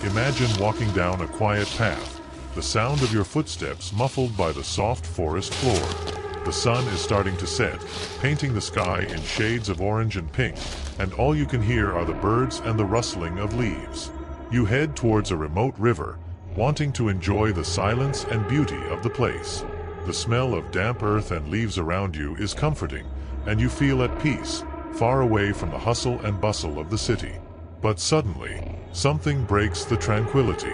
Imagine walking down a quiet path, the sound of your footsteps muffled by the soft forest floor. The sun is starting to set, painting the sky in shades of orange and pink, and all you can hear are the birds and the rustling of leaves. You head towards a remote river, wanting to enjoy the silence and beauty of the place. The smell of damp earth and leaves around you is comforting, and you feel at peace, far away from the hustle and bustle of the city. But suddenly, something breaks the tranquility.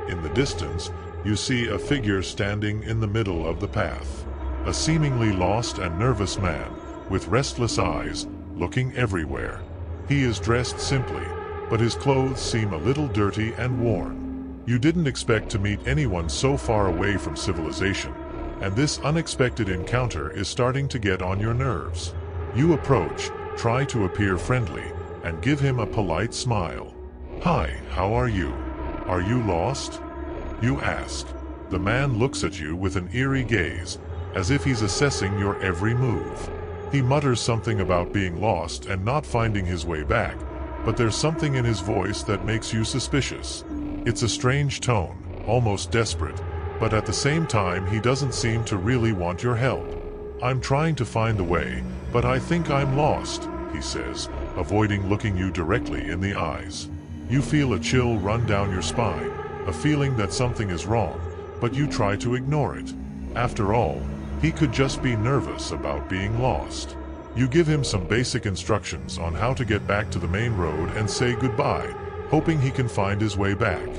In the distance, you see a figure standing in the middle of the path. A seemingly lost and nervous man, with restless eyes, looking everywhere. He is dressed simply, but his clothes seem a little dirty and worn. You didn't expect to meet anyone so far away from civilization, and this unexpected encounter is starting to get on your nerves. You approach, try to appear friendly, and give him a polite smile. "Hi, how are you? Are you lost?" you ask. The man looks at you with an eerie gaze, as if he's assessing your every move. He mutters something about being lost and not finding his way back, but there's something in his voice that makes you suspicious. It's a strange tone, almost desperate, but at the same time he doesn't seem to really want your help. "I'm trying to find the way, but I think I'm lost," he says, avoiding looking you directly in the eyes. You feel a chill run down your spine, a feeling that something is wrong, but you try to ignore it. After all, he could just be nervous about being lost. You give him some basic instructions on how to get back to the main road and say goodbye, hoping he can find his way back.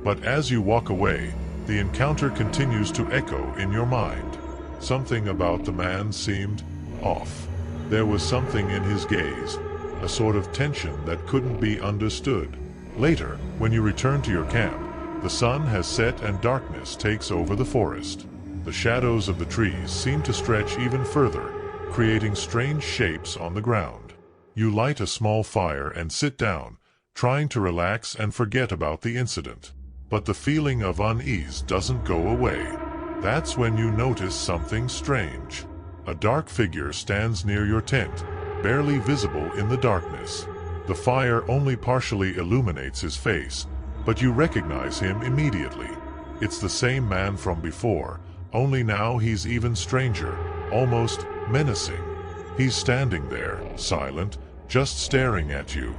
But as you walk away, the encounter continues to echo in your mind. Something about the man seemed off. There was something in his gaze, a sort of tension that couldn't be understood. Later, when you return to your camp, the sun has set and darkness takes over the forest. The shadows of the trees seem to stretch even further, creating strange shapes on the ground. You light a small fire and sit down, trying to relax and forget about the incident. But the feeling of unease doesn't go away. That's when you notice something strange. A dark figure stands near your tent, barely visible in the darkness. The fire only partially illuminates his face, but you recognize him immediately. It's the same man from before, only now he's even stranger, almost menacing. He's standing there, silent, just staring at you.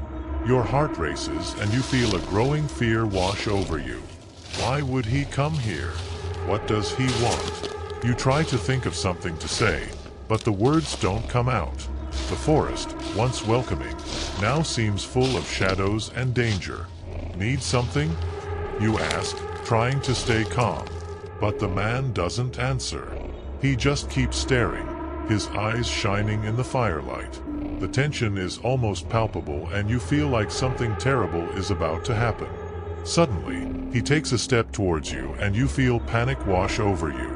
Your heart races and you feel a growing fear wash over you. Why would he come here? What does he want? You try to think of something to say, but the words don't come out. The forest, once welcoming, now seems full of shadows and danger. "Need something?" you ask, trying to stay calm. But the man doesn't answer. He just keeps staring, his eyes shining in the firelight. The tension is almost palpable and you feel like something terrible is about to happen. Suddenly, he takes a step towards you and you feel panic wash over you.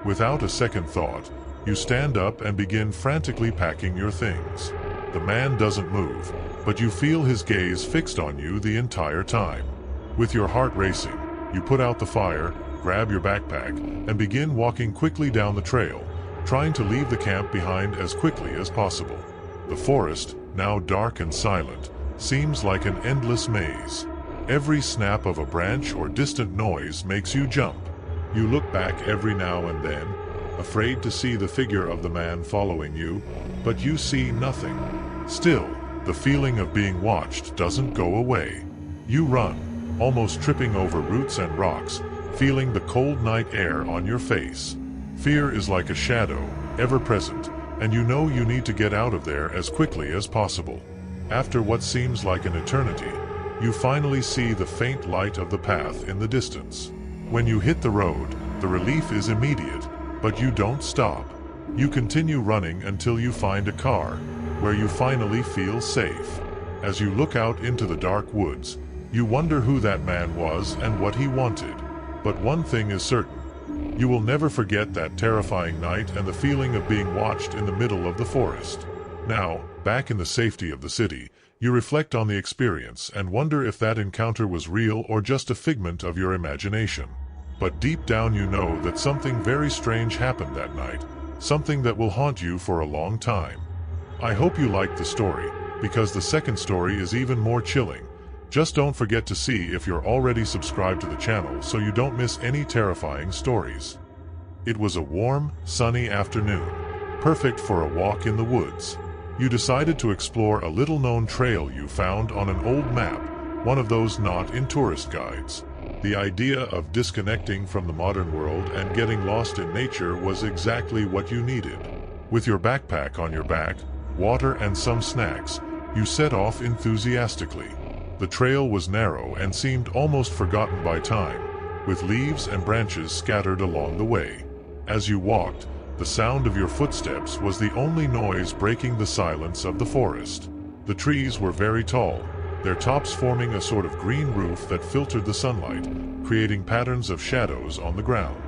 Without a second thought, you stand up and begin frantically packing your things. The man doesn't move, but you feel his gaze fixed on you the entire time. With your heart racing, you put out the fire, grab your backpack, and begin walking quickly down the trail, trying to leave the camp behind as quickly as possible. The forest, now dark and silent, seems like an endless maze. Every snap of a branch or distant noise makes you jump. You look back every now and then, afraid to see the figure of the man following you, but you see nothing. Still, the feeling of being watched doesn't go away. You run, almost tripping over roots and rocks, feeling the cold night air on your face. Fear is like a shadow, ever present, and you know you need to get out of there as quickly as possible. After what seems like an eternity, you finally see the faint light of the path in the distance. When you hit the road, the relief is immediate, but you don't stop. You continue running until you find a car, where you finally feel safe. As you look out into the dark woods, you wonder who that man was and what he wanted. But one thing is certain. You will never forget that terrifying night and the feeling of being watched in the middle of the forest. Now, back in the safety of the city, you reflect on the experience and wonder if that encounter was real or just a figment of your imagination. But deep down you know that something very strange happened that night, something that will haunt you for a long time. I hope you liked the story, because the second story is even more chilling, Just don't forget to see if you're already subscribed to the channel so you don't miss any terrifying stories. It was a warm, sunny afternoon, perfect for a walk in the woods. You decided to explore a little-known trail you found on an old map, one of those not in tourist guides. The idea of disconnecting from the modern world and getting lost in nature was exactly what you needed. With your backpack on your back, water and some snacks, you set off enthusiastically. The trail was narrow and seemed almost forgotten by time, with leaves and branches scattered along the way. As you walked, the sound of your footsteps was the only noise breaking the silence of the forest. The trees were very tall, their tops forming a sort of green roof that filtered the sunlight, creating patterns of shadows on the ground.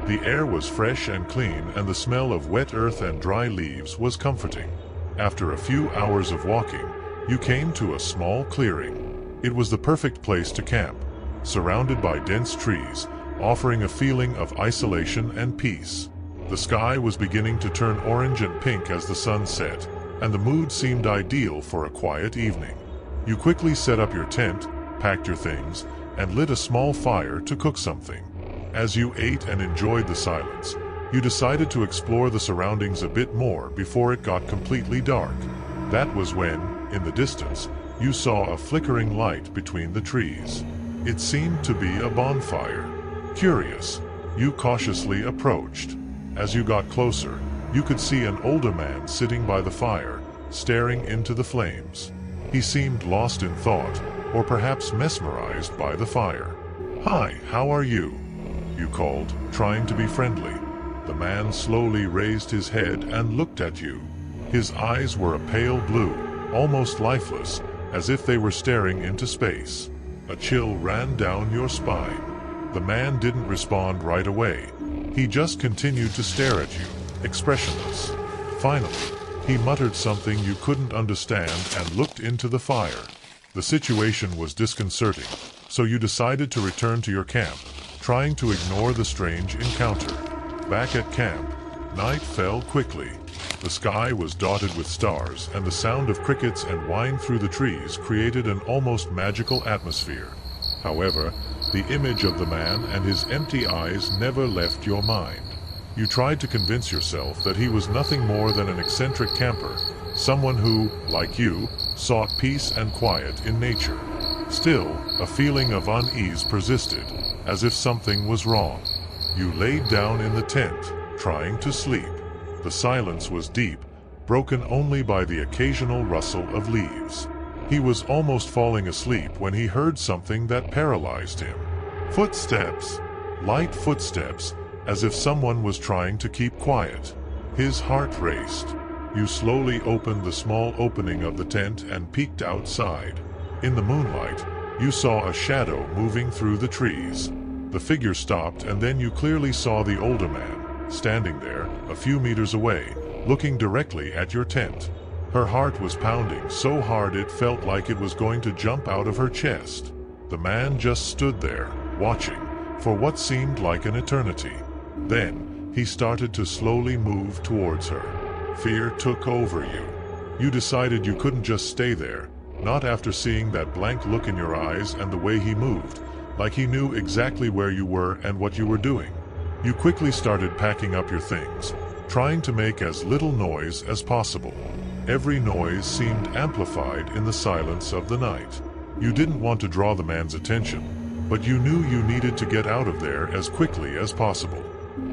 The air was fresh and clean, and the smell of wet earth and dry leaves was comforting. After a few hours of walking, you came to a small clearing. It was the perfect place to camp, surrounded by dense trees, offering a feeling of isolation and peace. The sky was beginning to turn orange and pink as the sun set, and the mood seemed ideal for a quiet evening. You quickly set up your tent, packed your things, and lit a small fire to cook something. As you ate and enjoyed the silence, you decided to explore the surroundings a bit more before it got completely dark. That was when, in the distance, you saw a flickering light between the trees. It seemed to be a bonfire. Curious, you cautiously approached. As you got closer, you could see an older man sitting by the fire, staring into the flames. He seemed lost in thought, or perhaps mesmerized by the fire. "Hi, how are you?" you called, trying to be friendly. The man slowly raised his head and looked at you. His eyes were a pale blue, almost lifeless, as if they were staring into space. A chill ran down your spine. The man didn't respond right away. He just continued to stare at you, expressionless. Finally, he muttered something you couldn't understand and looked into the fire. The situation was disconcerting, so you decided to return to your camp, trying to ignore the strange encounter. Back at camp, night fell quickly. The sky was dotted with stars, and the sound of crickets and wind through the trees created an almost magical atmosphere. However, the image of the man and his empty eyes never left your mind. You tried to convince yourself that he was nothing more than an eccentric camper, someone who, like you, sought peace and quiet in nature. Still, a feeling of unease persisted, as if something was wrong. You laid down in the tent, trying to sleep. The silence was deep, broken only by the occasional rustle of leaves. He was almost falling asleep when he heard something that paralyzed him. Footsteps. Light footsteps, as if someone was trying to keep quiet. His heart raced. You slowly opened the small opening of the tent and peeked outside. In the moonlight, you saw a shadow moving through the trees. The figure stopped, and then you clearly saw the older man, standing there, a few meters away, looking directly at your tent. Her heart was pounding so hard it felt like it was going to jump out of her chest. The man just stood there, watching, for what seemed like an eternity. Then, he started to slowly move towards her. Fear took over you. You decided you couldn't just stay there, not after seeing that blank look in your eyes and the way he moved, like he knew exactly where you were and what you were doing. You quickly started packing up your things, trying to make as little noise as possible. Every noise seemed amplified in the silence of the night. You didn't want to draw the man's attention, but you knew you needed to get out of there as quickly as possible.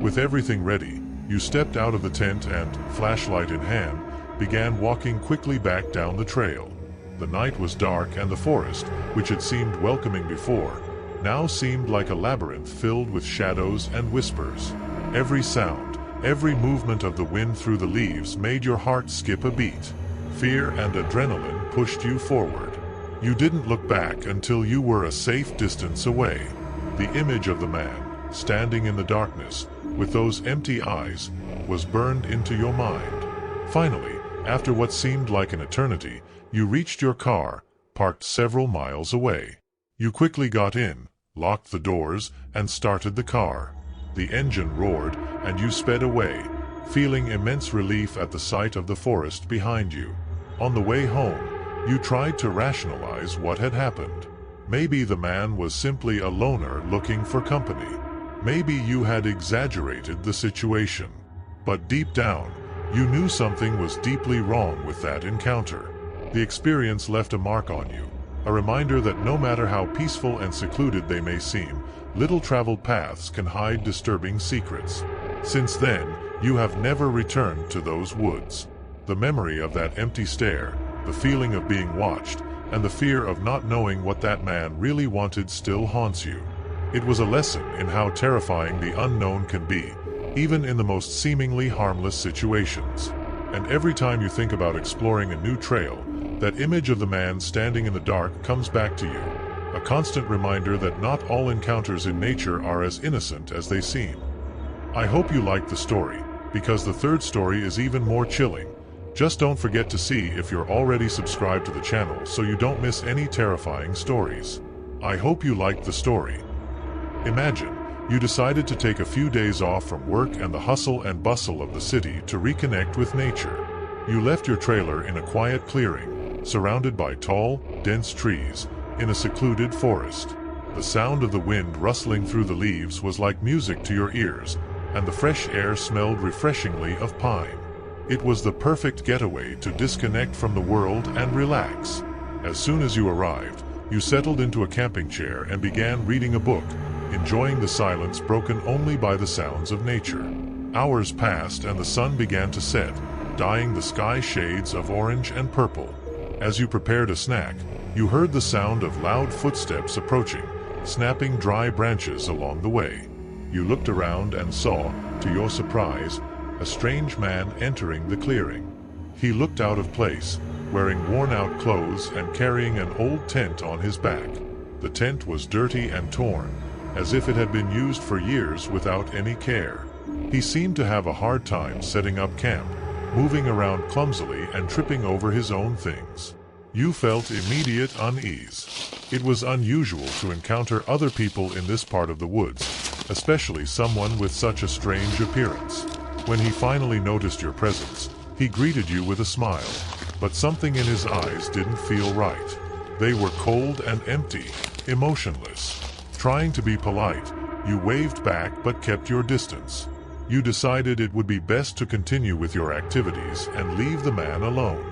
With everything ready, you stepped out of the tent and, flashlight in hand, began walking quickly back down the trail. The night was dark, and the forest, which had seemed welcoming before, now seemed like a labyrinth filled with shadows and whispers. Every sound, every movement of the wind through the leaves made your heart skip a beat. Fear and adrenaline pushed you forward. You didn't look back until you were a safe distance away. The image of the man, standing in the darkness, with those empty eyes, was burned into your mind. Finally, after what seemed like an eternity, you reached your car, parked several miles away. You quickly got in, locked the doors, and started the car. The engine roared, and you sped away, feeling immense relief at the sight of the forest behind you. On the way home, you tried to rationalize what had happened. Maybe the man was simply a loner looking for company. Maybe you had exaggerated the situation. But deep down, you knew something was deeply wrong with that encounter. The experience left a mark on you, a reminder that no matter how peaceful and secluded they may seem, little-traveled paths can hide disturbing secrets. Since then, you have never returned to those woods. The memory of that empty stare, the feeling of being watched, and the fear of not knowing what that man really wanted still haunts you. It was a lesson in how terrifying the unknown can be, even in the most seemingly harmless situations. And every time you think about exploring a new trail, that image of the man standing in the dark comes back to you, a constant reminder that not all encounters in nature are as innocent as they seem. I hope you liked the story, because the third story is even more chilling. Just don't forget to see if you're already subscribed to the channel so you don't miss any terrifying stories. I hope you liked the story. Imagine, you decided to take a few days off from work and the hustle and bustle of the city to reconnect with nature. You left your trailer in a quiet clearing, surrounded by tall, dense trees, in a secluded forest. The sound of the wind rustling through the leaves was like music to your ears, and the fresh air smelled refreshingly of pine. It was the perfect getaway to disconnect from the world and relax. As soon as you arrived, you settled into a camping chair and began reading a book, enjoying the silence broken only by the sounds of nature. Hours passed and the sun began to set, dyeing the sky shades of orange and purple. As you prepared a snack, you heard the sound of loud footsteps approaching, snapping dry branches along the way. You looked around and saw, to your surprise, a strange man entering the clearing. He looked out of place, wearing worn-out clothes and carrying an old tent on his back. The tent was dirty and torn, as if it had been used for years without any care. He seemed to have a hard time setting up camp, moving around clumsily and tripping over his own things. You felt immediate unease. It was unusual to encounter other people in this part of the woods, especially someone with such a strange appearance. When he finally noticed your presence, he greeted you with a smile, but something in his eyes didn't feel right. They were cold and empty, emotionless. Trying to be polite, you waved back but kept your distance. You decided it would be best to continue with your activities and leave the man alone.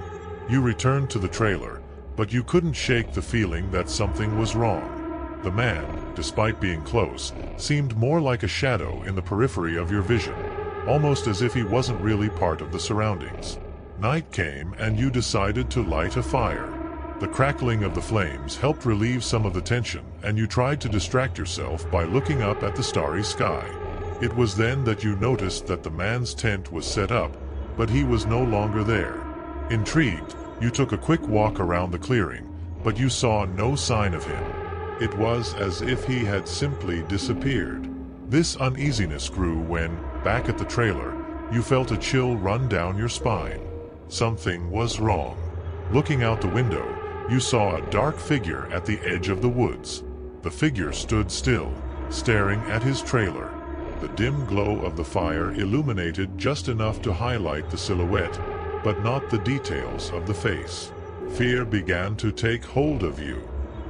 You returned to the trailer, but you couldn't shake the feeling that something was wrong. The man, despite being close, seemed more like a shadow in the periphery of your vision, almost as if he wasn't really part of the surroundings. Night came and you decided to light a fire. The crackling of the flames helped relieve some of the tension, and you tried to distract yourself by looking up at the starry sky. It was then that you noticed that the man's tent was set up, but he was no longer there. Intrigued, you took a quick walk around the clearing, but you saw no sign of him. It was as if he had simply disappeared. This uneasiness grew when, back at the trailer, you felt a chill run down your spine. Something was wrong. Looking out the window, you saw a dark figure at the edge of the woods. The figure stood still, staring at his trailer. The dim glow of the fire illuminated just enough to highlight the silhouette, but not the details of the face. Fear began to take hold of you.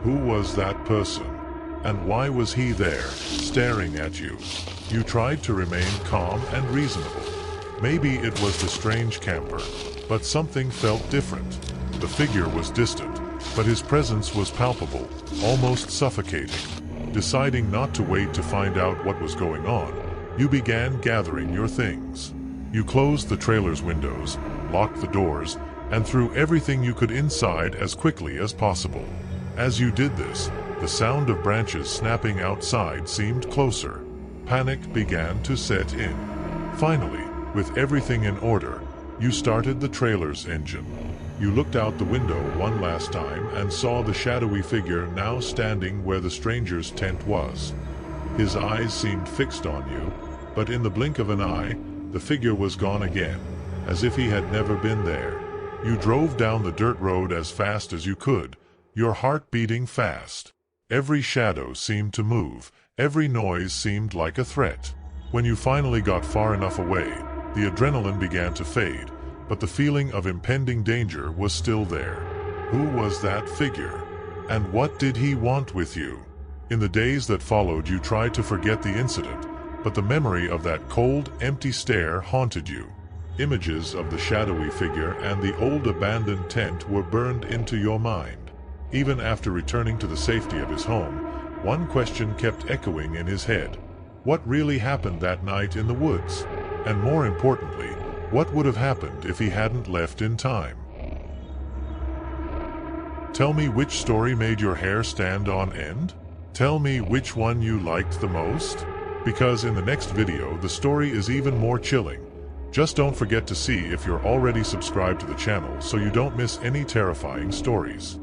Who was that person? And why was he there, staring at you? You tried to remain calm and reasonable. Maybe it was the strange camper, but something felt different. The figure was distant, but his presence was palpable, almost suffocating. Deciding not to wait to find out what was going on, you began gathering your things. You closed the trailer's windows, locked the doors, and threw everything you could inside as quickly as possible. As you did this, the sound of branches snapping outside seemed closer. Panic began to set in. Finally, with everything in order, you started the trailer's engine. You looked out the window one last time and saw the shadowy figure now standing where the stranger's tent was. His eyes seemed fixed on you, but in the blink of an eye, the figure was gone again, as if he had never been there. You drove down the dirt road as fast as you could, your heart beating fast. Every shadow seemed to move, every noise seemed like a threat. When you finally got far enough away, the adrenaline began to fade, but the feeling of impending danger was still there. Who was that figure? And what did he want with you? In the days that followed, you tried to forget the incident, but the memory of that cold, empty stare haunted you. Images of the shadowy figure and the old abandoned tent were burned into your mind. Even after returning to the safety of his home, one question kept echoing in his head. What really happened that night in the woods? And more importantly, what would have happened if he hadn't left in time? Tell me which story made your hair stand on end? Tell me which one you liked the most? Because in the next video, the story is even more chilling. Just don't forget to see if you're already subscribed to the channel so you don't miss any terrifying stories.